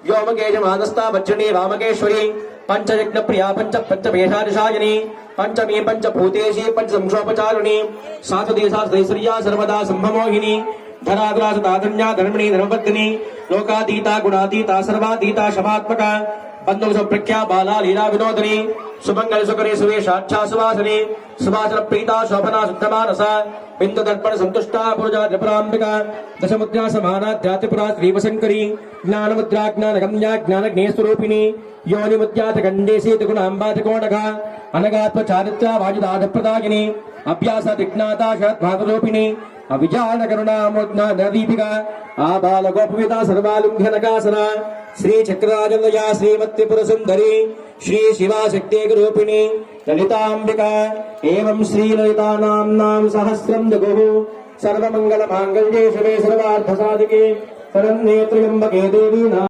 व्योमकेशमानस्ता वज्रणी वामकेश्वरी पंचयज्ञ प्रिया पंचवेशादिशायिनी पंचमी पंचभूतेशी पंचसंक्षोपचारिणी सातदेशा सर्वदा संभमोहिनी धराग्रासताधन्या धर्मिणी धर्मपत्नी लोकातीता गुणातीता सर्वातीता शमात्मका बंधु प्रख्या बाला लीला विनोदिनी सुमंगल सुकरी सुवेशाक्षा सुवासिनी सुवासन प्रीता शोभना शुद्धमानसा बिंदु दर्पण संतुष्टा पुरुजा त्रिपुरांबिका दशमुद्रा समाना ध्यातिपुरा श्रीवशंकरी ज्ञानमुद्रा ज्ञानगम्या ज्ञानज्ञे स्वरूपिणी योनिमुद्या गंडेशी त्रिगुणांबा त्रिकोणगा अनगात्म चारित्रा वाजुदाध प्रदायिनी अभ्यास दिग्नाता शतभागरूपिणी अभिजान करुणामोद्ना नदीपिका आबाल गोपविता सर्वालुंघनकासना श्री चक्रराजलया श्रीमत्त्रिपुर सुंदरी श्री शिवा शक्ति रूपिणी ललितांबिका एवं श्री ललिता नाम सहस्रम जगुः सर्वमंगल मांगल्ये शिवे सर्वार्थ साधिके शरण्ये त्र्यंबके देवी